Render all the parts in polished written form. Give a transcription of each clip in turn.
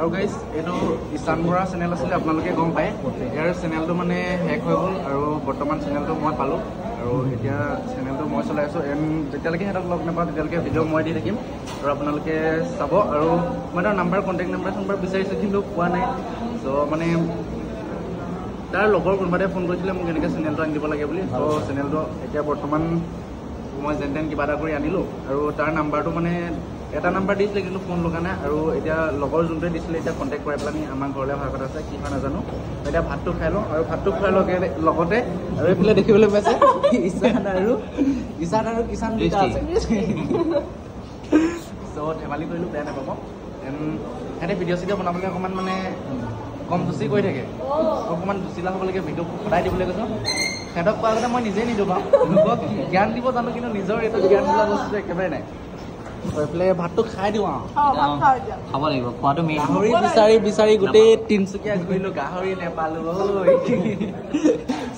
আৰু গাইজ এইটো ঈশান বৰা চেনেল আছিলে, আপোনালোকে গম পায়। ইয়াৰ চেনেলটো মানে হেক হৈ গ'ল আৰু বৰ্তমান চেনেলটো মই পালোঁ আৰু এতিয়া চেনেলটো মই চলাই আছোঁ। এণ্ড যেতিয়ালৈকে সিহঁতক লগ নাপাওঁ তেতিয়ালৈকে ভিডিঅ' মই দি থাকিম আৰু আপোনালোকে চাব। আৰু মই তাৰ কণ্টেক্ট নাম্বাৰ বিচাৰিছোঁ কিন্তু পোৱা নাই। চ' মানে তাৰ লগৰ কোনোবাতে ফোন কৰিছিলে মোক এনেকৈ চেনেলটো আনি দিব লাগে বুলি। চ' চেনেলটো এতিয়া বৰ্তমান মই যেন তেন কিবা এটা কৰি আনিলোঁ আৰু তাৰ নাম্বাৰটো মানে এটা নাম্বাৰ দিছিলে কিন্তু ফোন লগা নাই। আৰু এতিয়া লগৰ যোনটোৱে দিছিলে এতিয়া কণ্টেক্ট কৰাই পেলাই আমাৰ ঘৰলৈ অহাৰ কথা আছে, কি হয় নাজানো। এতিয়া ভাতটো খাই লওঁ আৰু ভাতটো খোৱাৰ লগতে আৰু এইফালে দেখিবলৈ পাইছে ঈশান আৰু কিষাণ দুটা আছে। চ' ধেমালি কৰিলোঁ, বেয়া নাপাব। সিহঁতে ভিডিঅ' চিডিঅ' বনাবলৈ অকণমান মানে কম জুচি কৰি থাকে, অকণমান জুচিলা হ'ব লাগে, ভিডিঅ' সদায় দিবলৈ কৈছোঁ। সিহঁতক কোৱাৰ আগতে মই নিজেই নিদিওঁ বাৰু, লোকক জ্ঞান দিব জানো কিন্তু নিজৰ এইটো জ্ঞান বোলা বস্তুটো একেবাৰে নাই। এইফালে ভাতটো খাই দিওঁ আৰু খাব লাগিব, খোৱাটো মেইন। গাহৰি বিচাৰি গোটেই তিনিচুকীয়া ঘূৰিলোঁ, গাহৰি নেপালোঁ ঐ।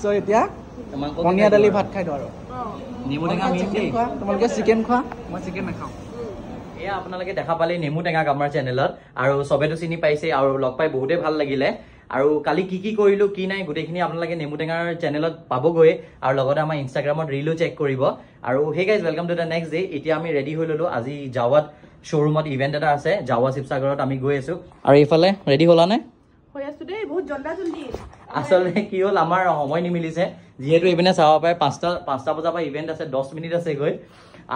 চ' এতিয়া পনীয়া দালি ভাত খাই দিওঁ আৰু নেমু টেঙা মেইন দেই। তোমালোকে চিকেন খোৱা, মই চিকেন নাখাওঁ। এয়া আপোনালোকে দেখা পালে নেমু টেঙা আমাৰ চেনেলত, আৰু চবেতো চিনি পাইছে আৰু লগ পাই বহুতেই ভাল লাগিলে। আৰু কালি কি কৰিলোঁ কি নাই গোটেইখিনি আপোনালোকে নেমু টেঙাৰ চেনেলত পাবগৈ, আৰু লগতে আমাৰ ইনষ্টাগ্ৰামত ৰিলো চেক কৰিব। আৰু hey guys, welcome to the next day. এতিয়া আমি ৰেডি হৈ ল'লোঁ, আজি জাৱাত শ্ব'ৰুমত ইভেণ্ট এটা আছে, জাৱা শিৱসাগৰত আমি গৈ আছোঁ। আৰু এইফালে ৰেডি হ'লা নে? আচলতে কি হ'ল, আমাৰ সময় নিমিলিছে, যিহেতু ইপিনে চাব পাৰে 5টা বজাৰ পৰা ইভেণ্ট আছে, 10 মিনিট আছে গৈ।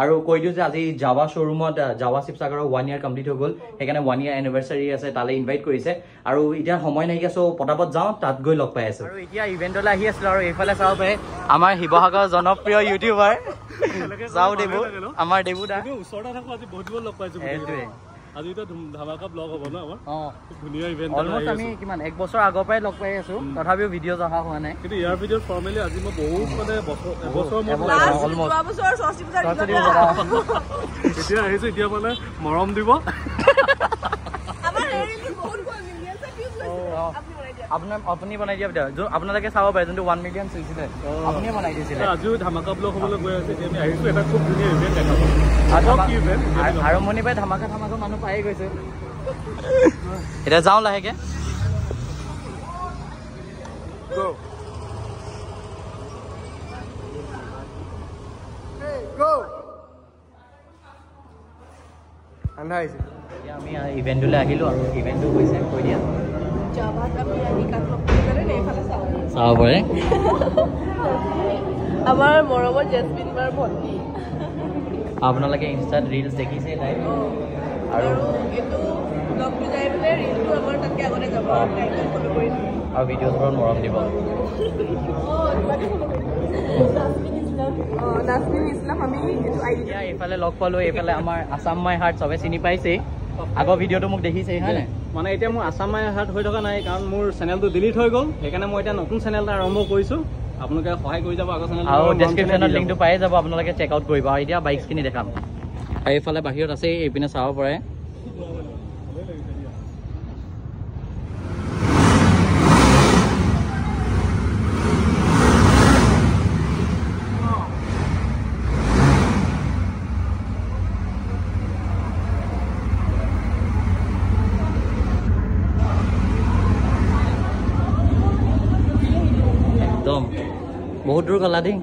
আৰু কৈ দিওঁ যে আজি জাৱা শ্ব'ৰুমত জাৱা শিৱসাগৰৰ 1 year কমপ্লিট হৈ গ'ল, সেইকাৰণে 1 year এনিভাৰ্চাৰী আছে, তালৈ ইনভাইট কৰিছে। আৰু এতিয়া সময় নাইকিয়া, চ' পটাপট যাওঁ, তাত গৈ লগ পাই আছোঁ। আৰু এতিয়া ইভেণ্টলৈ আহি আছিলোঁ, আৰু এইফালে চাব পাৰে আমাৰ শিৱসাগৰৰ জনপ্ৰিয় ইউটিউবাৰ চাও দেবু, আমাৰ দেবু দা। ওচৰতে থাকোঁ, আজি বহুত লগ পাইছোঁ। সেইটোৱে আজি এতিয়া ধামাকা ব্লগ হ'ব ন আমাৰ। খুব ধুনীয়া ইভেণ্ট। অলমষ্ট আমি কিমান 1 বছৰ আগৰ পৰাই লগ পাই আছোঁ, তথাপিও ভিডিঅ' অহা হোৱা নাই। কিন্তু ইয়াৰ ভিডিঅ'ত ফৰ্মেলি আজি মই বহুত মানে এবছৰ এতিয়া আহিছোঁ, এতিয়া মানে মৰম দিব। আপুনি বনাই দিয়া আপোনালোকে চাব পাৰে, যোনটো 1 million চলিছিলে আপুনিয়ে বনাই দিছিলে। আজিও ধামাকা ব্লগ হ'বলৈ গৈ আছে, এতিয়া আমি আহিছোঁ এটা খুব ধুনীয়া ইভেণ্ট দেখাব। আৰম্ভণিৰ পৰাই ধামাকা মানুহ পায়ে গৈছে। এতিয়া যাওঁ লাহেকে। আমি ইভেণ্টলৈ আহিলোঁ, আৰু ইভেণ্টটো হৈছে কৈ দিয়া চাব পাৰে। আমাৰ মৰমৰ জেচমিন বাৰ ভণ্টি। আপোনালোকে ইনষ্টাত ৰিলছ দেখিছে তাই, আৰু এইটো ব্লগটো যাই পেলাই ৰিলটো আমাৰ তাতকৈ আগতে যাব, ফ'ল' কৰিছোঁ আৰু ভিডিঅ'বোৰত মৰম দিব। নাজমিন ইছলাম, আমি এইটো এতিয়া এইফালে লগ পালোঁ, এইফালে আমাৰ আছাম মাই হাৰ্ট চবে চিনি পাইছেই, আগৰ ভিডিঅ'টো মোক দেখিছেই হয় নাই? মানে এতিয়া মোৰ আছাম মাই হাৰ্ট হৈ থকা নাই, কাৰণ মোৰ চেনেলটো ডিলিট হৈ গ'ল, সেইকাৰণে মই এতিয়া নতুন চেনেল এটা আৰম্ভ কৰিছোঁ। আপোনালোকে সহায় কৰি যাব, আগৰ চেনেল আৰু ডেছক্ৰিপশ্যনত লিংকটো পাই যাব, আপোনালোকে চেক আউট কৰিব। আৰু এতিয়া বাইকখিনি দেখাম, আৰু এইফালে বাহিৰত আছে, এইপিনে চাব পাৰে। একদম বহুত দূৰ গ'লা দেই।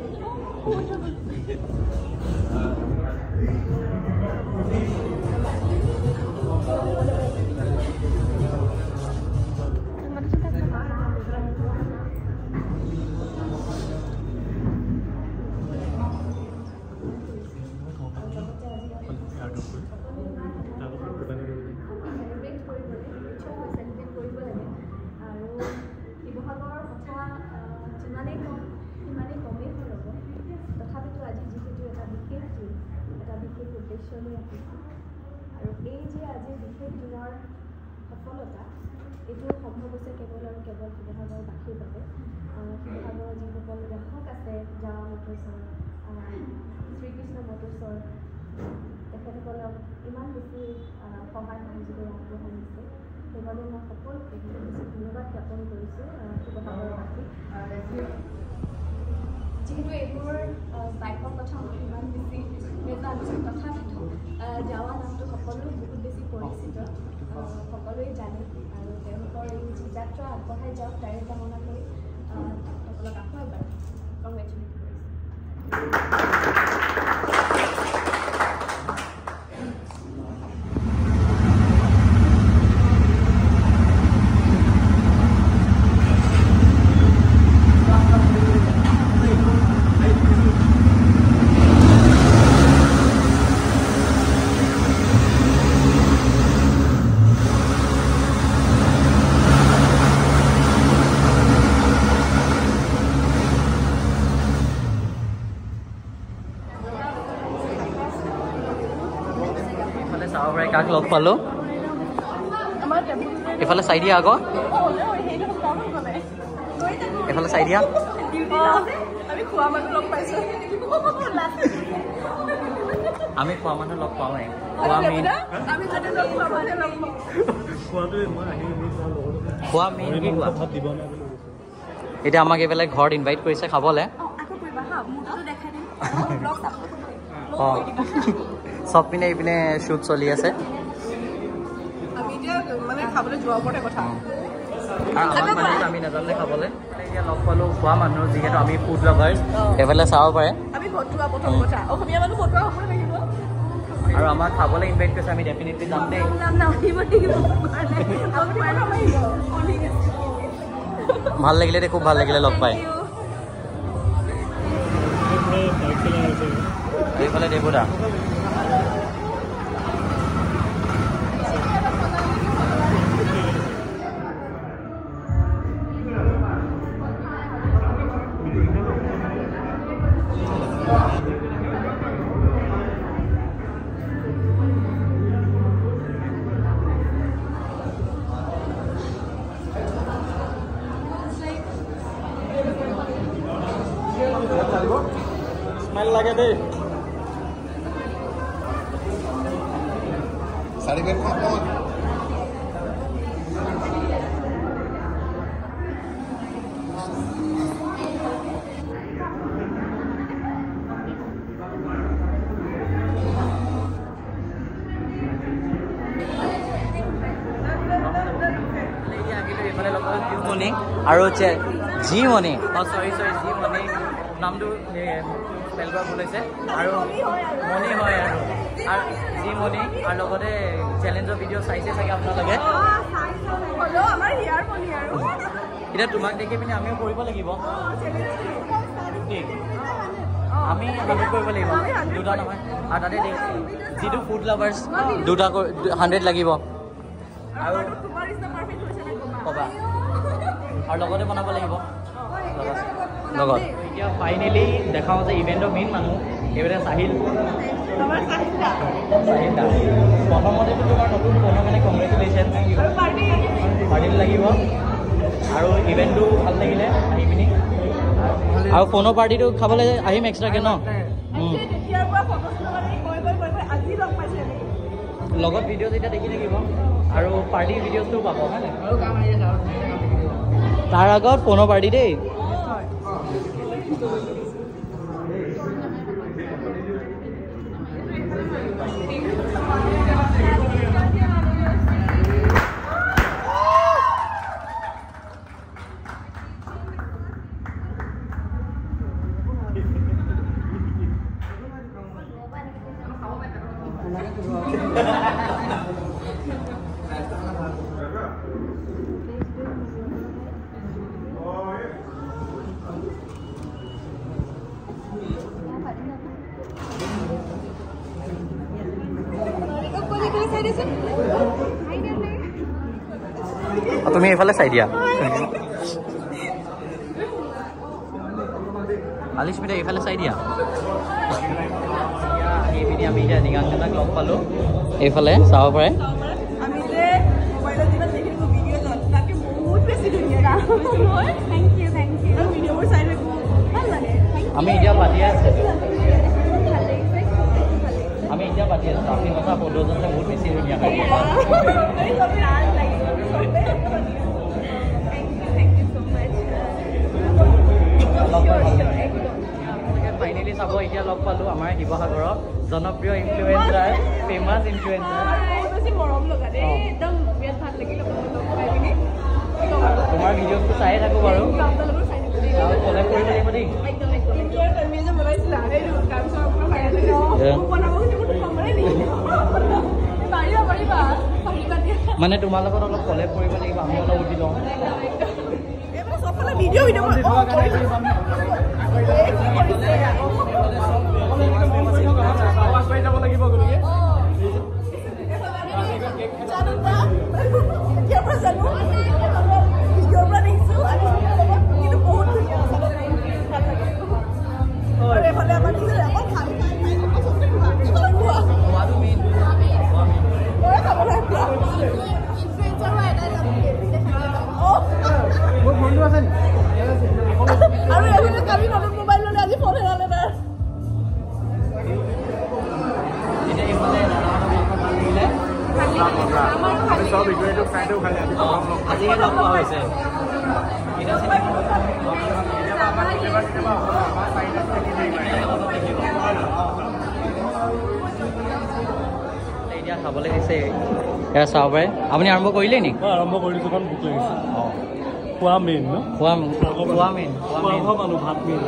আৰু এই যে আজিৰ বিশেষ দিনৰ সফলতা, এইটো সম্ভৱ হৈছে কেৱল আৰু কেৱল শিৱসাগৰবাসীৰ বাবে। শিৱসাগৰৰ যিসকল গ্ৰাহক আছে, জাৱা মটৰ্ছৰ, শ্ৰীকৃষ্ণ মটৰ্ছৰ, তেখেতসকলক ইমান বেছি সহায় সহযোগৰ আগবঢ়াই দিছে, সেইবাবে মই সকলোকে বেছি ধন্যবাদ জ্ঞাপন কৰিছোঁ শিৱসাগৰবাসীক। যিহেতু এইবোৰ বাইকৰ কথা মই ইমান বেছি নেজানো, তথাপিতো জাৱা নামটো সকলো বহুত বেছি পৰিচিত সকলোৱে জানে আৰু তেওঁলোকৰ এই যি যাত্ৰা আগবঢ়াই যাওক তাৰে কামনা কৰি সকলক আকৌ এবাৰ কংগ্ৰেচুলেট কাক লগ পালো এফালে চাই দিয়া আকৌ এফালে চাই দিয়া আমি খোৱা মানুহ লগ পাওঁৱে খোৱা মেইন কি কোৱা এতিয়া আমাক এইফালে ঘৰত ইনভাইট কৰিছে খাবলৈ অঁ চব পিনে এইপিনে শ্বুট চলি আছে আমি নাজানিলে খাবলৈ এতিয়া লগ পালোঁ খোৱা মানুহ যিহেতু আমি ফুড লাভাৰ্ছ এইফালে চাব পাৰে আৰু আমাক খাবলৈ ইনভাইট কৰিছে আমি ডেফিনেটলি যাম দেই ভাল লাগিলে দেই খুব ভাল লাগিলে লগ পাই এইফালে দেৱদা স্মাইল লাগে দেই আৰু জি মণি চৰি জি মণি নামটো স্পেল কৰা ভুল হৈছে আৰু মণি হয় আৰু জি মণি আৰু লগতে চেলেঞ্জৰ ভিডিঅ' চাইছে চাগে আপোনালোকে এতিয়া তোমাক দেখি পিনে আমিও কৰিব লাগিব আমি 100 কৰিব লাগিব দুটা নহয় আৰু তাতে যিটো ফুড লাভাৰ্ছ দুটা 100 লাগিব আৰু ক'বা আৰু লগতে বনাব লাগিব লগত এতিয়া ফাইনেলি দেখাওঁ যে ইভেণ্টৰ মেইন মানুহ এইবাৰ চাহিল প্ৰথমতেতো তোমাৰ নতুন ফোনৰ কাৰণে কংগ্ৰেচুলেশ্যন পাৰ্টিটো লাগিব আৰু ইভেণ্টটো ভাল লাগিলে আহি পিনি আৰু ফোনৰ পাৰ্টিটো খাবলৈ আহিম এক্সট্ৰাকৈ ন লগত ভিডিঅ' যেতিয়া দেখি থাকিব আৰু পাৰ্টি ভিডিঅ'টো পাব হয় তাৰ আগত ফোনৰ পাৰ্টি দেই তুমি এইফালে চাই দিয়া আলিস্মিতা এইফালে চাই দিয়া এইপিনে আমি এতিয়া নিগাংজনক লগ পালোঁ এইফালে চাব পাৰে আমি এতিয়া পাতি আছোঁ আপুনি কথা ফটোজন বহুত বেছি ধুনীয়া ফাইনেলি চাব এতিয়া লগ পালোঁ আমাৰ শিৱসাগৰৰ জনপ্ৰিয় ইনফ্লুৱেঞ্চাৰ ফেমাছ ইনফ্লুৱেঞ্চাৰ লগা দেই একদম বিৰাট ভাল লাগিল আপোনালোকক পাই পিনি তোমাৰ ভিডিঅ'টো চাই থাকো বাৰু আপোনালোকৰ চাই থাকিব দেই কলেক্ট কৰিব লাগিব দেই একদম তুমি যে বনাইছিলা এইটো তাৰপিছত আপোনাৰ ভাইৰেল হৈছে মোক বনাব কিন্তু মোৰ সময় নেকি পাৰিবা মানে তোমাৰ লগত অলপ কলেক্ট কৰিব লাগিব আমি অলপ উঠি লওঁ এইবাৰ সবফালে ভিডিঅ' আৰু এইফালে কালি নতুন মোবাইল ল'লে আজি ফোন হেৰালে তাৰ আমি সব ভিডিঅ'টো ফ্ৰাইডেও খালি আজিহে লগ পোৱা হৈছে এতিয়া খাবলৈ আহিছে এয়া চাব পাৰে আপুনি আৰম্ভ কৰিলে নি আৰম্ভ কৰি দিছোঁ কাৰণ ভোক লাগিছে খোৱা মেইন ন খোৱা মেইন মানুহ ভাত মেইন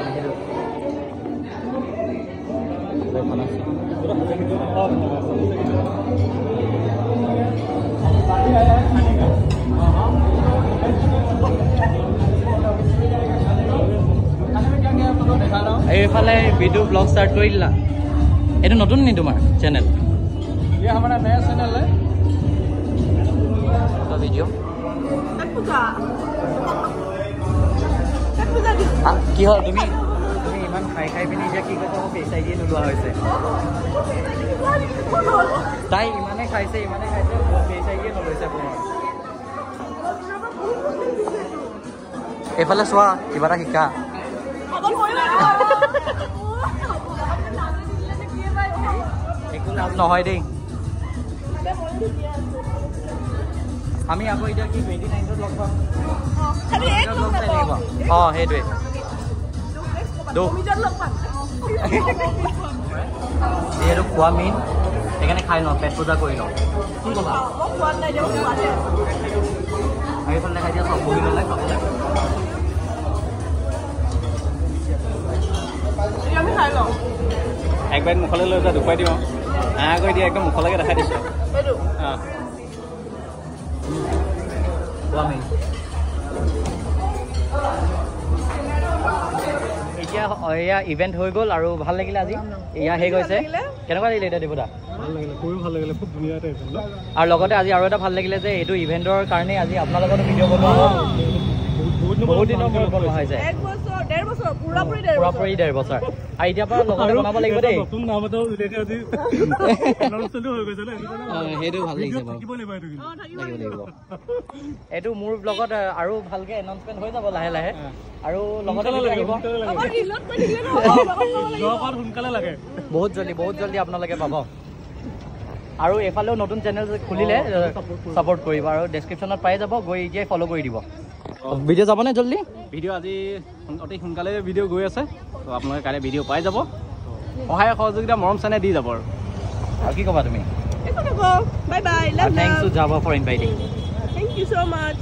এইফালে ভিডিঅ' ব্লগ ষ্টাৰ্ট কৰি দিলা এইটো নতুন নি তোমাৰ চেনেল ये हमारा नया चैनल है ভিডিঅ' কাট কি হ'ল তুমি ইমান খাই পিনি এতিয়া কি কৈছা মোক ফেচ আই ডি নোলোৱা হৈছে তাই ইমানে খাইছে ফেচ আই ডি নলৈছে পুনৰ এইফালে চোৱা কিবা এটা শিকা একো লাভ নহয় দেই আমি আকৌ এতিয়া কি 29ত লগ পাম অঁ সেইটোৱে যিহেতু খোৱা মেইন সেইকাৰণে খাই লওঁ পেট পূজা কৰি লওঁ কি ক'বা এইফালে খাই দিয়া চব বহি ল'লে খাবলৈ এক বাইট মুখলৈ লৈ যা দুপাই দিওঁ কৰি দিয়ে একদম মুখলৈকে দেখাই দিছোঁ এতিয়া এয়া ইভেণ্ট হৈ গ'ল আৰু ভাল লাগিলে আজি এয়া শেষ হৈছে কেনেকুৱা লাগিলে এতিয়া দেৱদা ভাল লাগিলে খুবেই ভাল লাগিলে খুব ধুনীয়া এটা ইভেণ্ট আৰু লগতে আজি আৰু এটা ভাল লাগিলে যে এইটো ইভেণ্টৰ কাৰণে আজি আপোনাৰ লগতো ভিডিঅ' বনোৱা হ'ল বহুত দিনৰ মূৰত বনোৱা হৈছে পুৰাপুৰি 1.5 বছৰ আৰু এতিয়াৰ পৰা লগতে বনাব লাগিব দেই সেইটো ভাল লাগিছে লাগিব এইটো মোৰ ব্লগত আৰু ভালকে এনাউন্সমেণ্ট হৈ যাব লাহে লাহে আৰু লগতে আহিব বহুত জলদি আপোনালোকে পাব আৰু এফালেও নতুন চেনেল খুলিলে ছাপোৰ্ট কৰিব আৰু ডেছক্ৰিপশ্যনত পাই যাব গৈ এতিয়াই ফ'ল' কৰি দিব ভিডিঅ' যাবনে জল্দি ভিডিঅ' আজি অতি সোনকালে ভিডিঅ' গৈ আছে তো আপোনালোকে কাইলৈ ভিডিঅ' পাই যাব সহায় সহযোগিতা মৰম চেনে দি যাব আৰু কি ক'বা তুমি bye bye thanks to Java for inviting Thank you so much.